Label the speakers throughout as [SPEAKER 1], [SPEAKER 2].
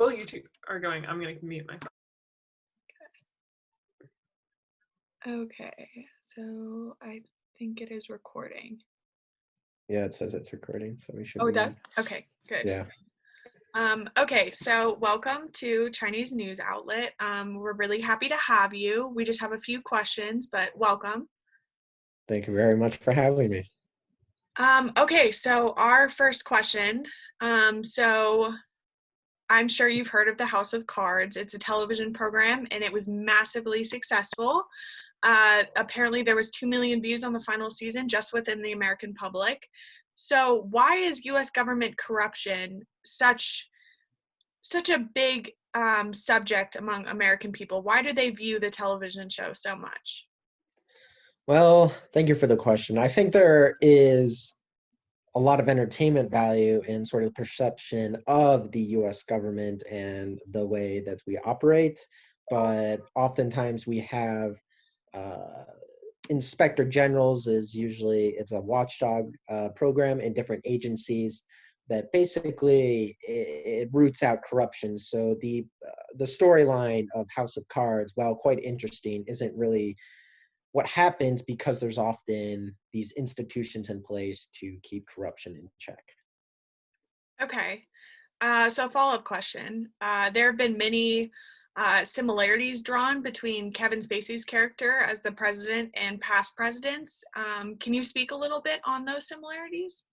[SPEAKER 1] Well, you two are going. I'm going to mute myself.
[SPEAKER 2] Okay, so I think it is recording.
[SPEAKER 3] Yeah, it says it's recording, so we should
[SPEAKER 2] Oh,
[SPEAKER 3] be
[SPEAKER 2] it does?
[SPEAKER 3] good.
[SPEAKER 2] Okay, good.
[SPEAKER 3] Yeah.
[SPEAKER 2] Okay, so welcome to Chinese News Outlet. We're really happy to have you. We just have a few questions, but welcome.
[SPEAKER 3] Thank you very much for having me.
[SPEAKER 2] Okay, so our first question. So I'm sure you've heard of the House of Cards. It's a television program, and it was massively successful. Apparently, there was 2 million views on the final season just within the American public. So why is U.S. government corruption such a big subject among American people? Why do they view the television show so much?
[SPEAKER 3] Well, thank you for the question. I think there is a lot of entertainment value in sort of the perception of the US government and the way that we operate, but oftentimes we have uh, inspector generals it's a watchdog program in different agencies that basically it roots out corruption. So the storyline of House of Cards, while quite interesting, isn't really what happens because there's often these institutions in place to keep corruption in check.
[SPEAKER 2] Okay. So follow-up question. There have been many similarities drawn between Kevin Spacey's character as the president and past presidents. Can you speak a little bit on those similarities?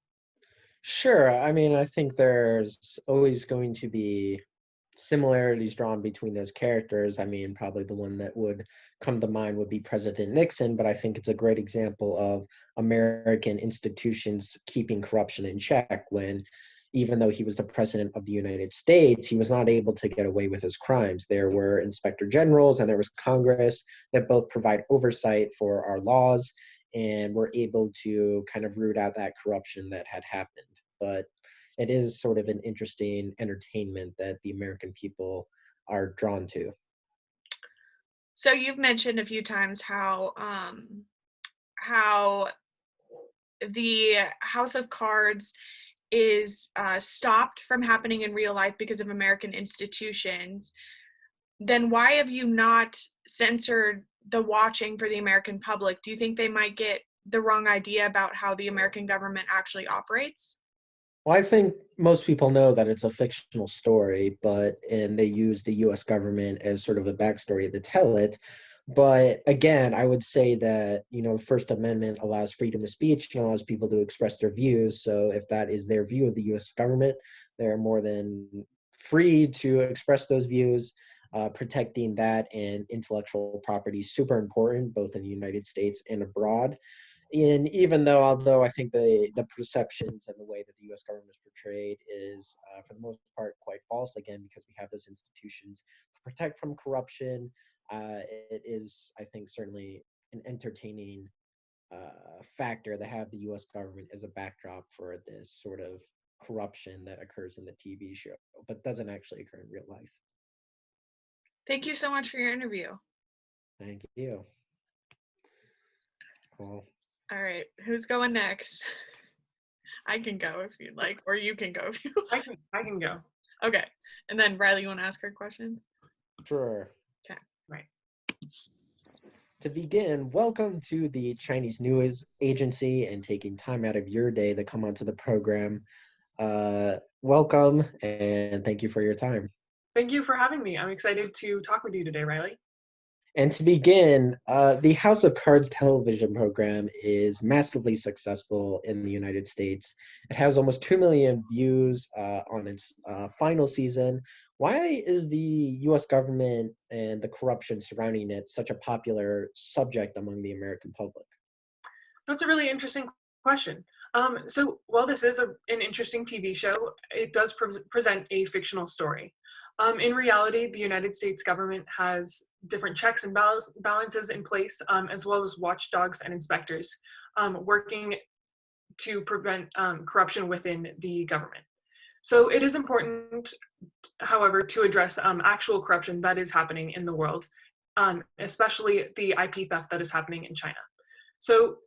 [SPEAKER 3] Sure. I mean, I think there's always going to be similarities drawn between those characters. I mean, probably the one that would come to mind would be President Nixon, but I think it's a great example of American institutions keeping corruption in check when, even though he was the president of the United States, he was not able to get away with his crimes. There were inspector generals and there was Congress that both provide oversight for our laws and were able to kind of root out that corruption that had happened. But it is sort of an interesting entertainment that the American people are drawn to.
[SPEAKER 2] So you've mentioned a few times how the House of Cards is stopped from happening in real life because of American institutions. Then why have you not censored the watching for the American public? Do you think they might get the wrong idea about how the American government actually operates?
[SPEAKER 3] Well, I think most people know that it's a fictional story, and they use the US government as sort of a backstory to tell it. But again, I would say that, the First Amendment allows freedom of speech and allows people to express their views. So if that is their view of the US government, they're more than free to express those views. Protecting that and intellectual property is super important, both in the United States and abroad. And even although I think the perceptions and the way that the U.S. government is portrayed is, for the most part, quite false, again, because we have those institutions to protect from corruption, it is, I think, certainly an entertaining factor to have the U.S. government as a backdrop for this sort of corruption that occurs in the TV show, but doesn't actually occur in real life.
[SPEAKER 2] Thank you so much for your interview.
[SPEAKER 3] Thank you. Cool.
[SPEAKER 2] All right, who's going next? I can go if you'd like, or you can go if you like.
[SPEAKER 1] I can go.
[SPEAKER 2] Okay, and then Riley, you want to ask her question?
[SPEAKER 3] Sure.
[SPEAKER 2] Okay, right.
[SPEAKER 3] To begin, welcome to the Chinese News Agency and taking time out of your day to come onto the program. Welcome and thank you for your time.
[SPEAKER 1] Thank you for having me. I'm excited to talk with you today, Riley.
[SPEAKER 3] And to begin, the House of Cards television program is massively successful in the United States. It has almost 2 million views on its final season. Why is the US government and the corruption surrounding it such a popular subject among the American public?
[SPEAKER 1] That's a really interesting question. So while this is an interesting TV show, it does present a fictional story. In reality, the United States government has different checks and balances in place, as well as watchdogs and inspectors working to prevent corruption within the government. So it is important, however, to address actual corruption that is happening in the world, especially the IP theft that is happening in China. So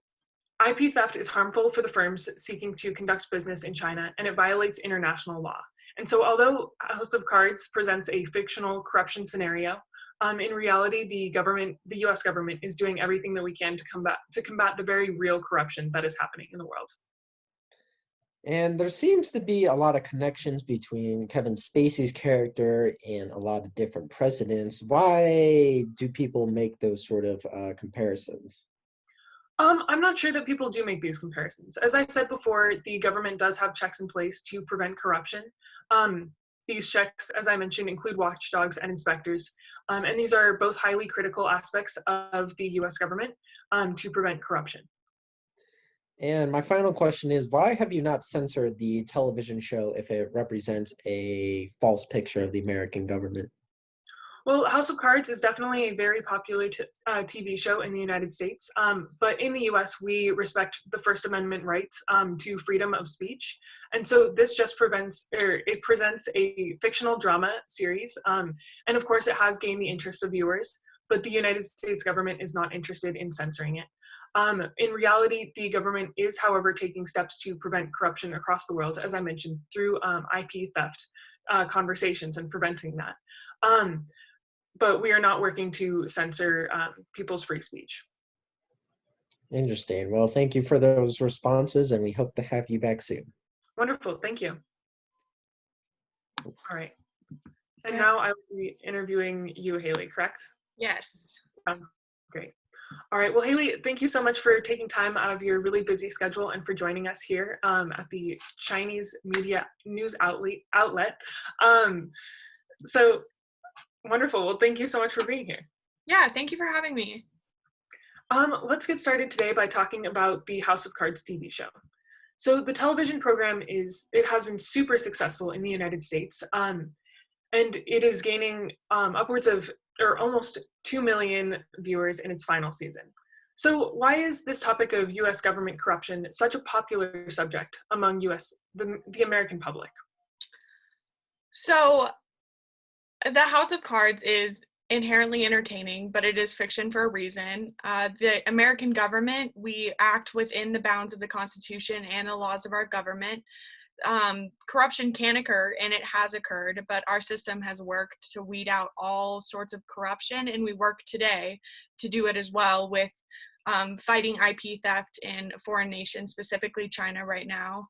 [SPEAKER 1] IP theft is harmful for the firms seeking to conduct business in China, and it violates international law. And so although House of Cards presents a fictional corruption scenario, in reality, the US government is doing everything that we can to combat the very real corruption that is happening in the world.
[SPEAKER 3] And there seems to be a lot of connections between Kevin Spacey's character and a lot of different presidents. Why do people make those sort of comparisons?
[SPEAKER 1] I'm not sure that people do make these comparisons. As I said before, the government does have checks in place to prevent corruption. Um, these checks, as I mentioned, include watchdogs and inspectors, and these are both highly critical aspects of the US government to prevent corruption.
[SPEAKER 3] And my final question is, why have you not censored the television show if it represents a false picture of the American government?
[SPEAKER 1] Well, House of Cards is definitely a very popular TV show in the United States, but in the US, we respect the First Amendment rights to freedom of speech. And so this just it presents a fictional drama series. And of course, it has gained the interest of viewers, but the United States government is not interested in censoring it. In reality, the government is, however, taking steps to prevent corruption across the world, as I mentioned, through IP theft conversations and preventing that. But we are not working to censor people's free speech.
[SPEAKER 3] Interesting. Well, thank you for those responses, and we hope to have you back soon.
[SPEAKER 1] Wonderful, thank you. All right. And
[SPEAKER 2] Okay.
[SPEAKER 1] now I will be interviewing you, Haley, correct?
[SPEAKER 2] Yes.
[SPEAKER 1] Great. All right, well, Haley, thank you so much for taking time out of your really busy schedule and for joining us here at the Chinese media news outlet. So wonderful. Well, thank you so much for being here.
[SPEAKER 2] Yeah, thank you for having me.
[SPEAKER 1] Let's get started today by talking about the House of Cards TV show. So the television program has been super successful in the United States, and it is gaining upwards of, or almost 2 million viewers in its final season. So why is this topic of US government corruption such a popular subject among the American public?
[SPEAKER 2] So the House of Cards is inherently entertaining, but it is fiction for a reason. The American government, we act within the bounds of the Constitution and the laws of our government. Corruption can occur, and it has occurred, but our system has worked to weed out all sorts of corruption, and we work today to do it as well with fighting IP theft in foreign nations, specifically China right now.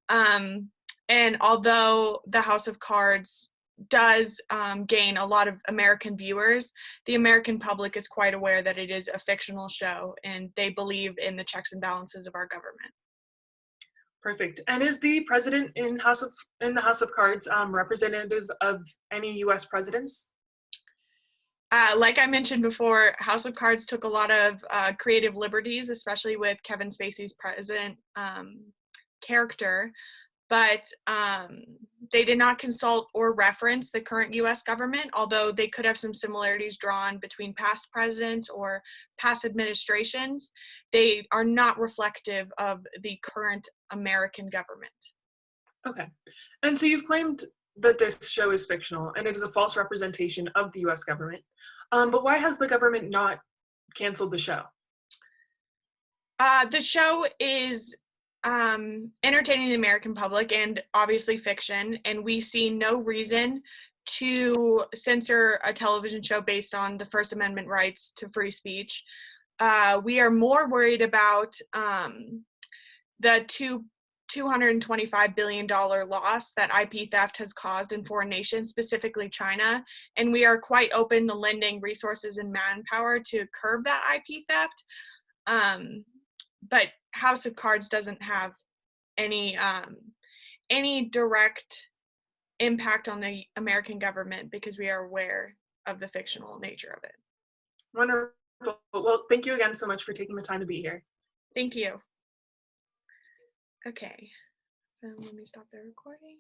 [SPEAKER 2] And although the House of Cards does gain a lot of American viewers, the American public is quite aware that it is a fictional show, and they believe in the checks and balances of our government.
[SPEAKER 1] Perfect. And is the president in the House of Cards representative of any U.S. presidents?
[SPEAKER 2] Like I mentioned before, House of Cards took a lot of creative liberties, especially with Kevin Spacey's president character, but they did not consult or reference the current U.S. government, although they could have some similarities drawn between past presidents or past administrations. They are not reflective of the current American government.
[SPEAKER 1] Okay. And so you've claimed that this show is fictional and it is a false representation of the US government. But why has the government not canceled the show?
[SPEAKER 2] The show is entertaining the American public and obviously fiction, and we see no reason to censor a television show based on the First Amendment rights to free speech. We are more worried about the $225 billion loss that IP theft has caused in foreign nations, specifically China, and we are quite open to lending resources and manpower to curb that IP theft. But House of Cards doesn't have any direct impact on the American government because we are aware of the fictional nature of it.
[SPEAKER 1] Wonderful. Well, thank you again so much for taking the time to be here.
[SPEAKER 2] Thank you. Okay, so let me stop the recording.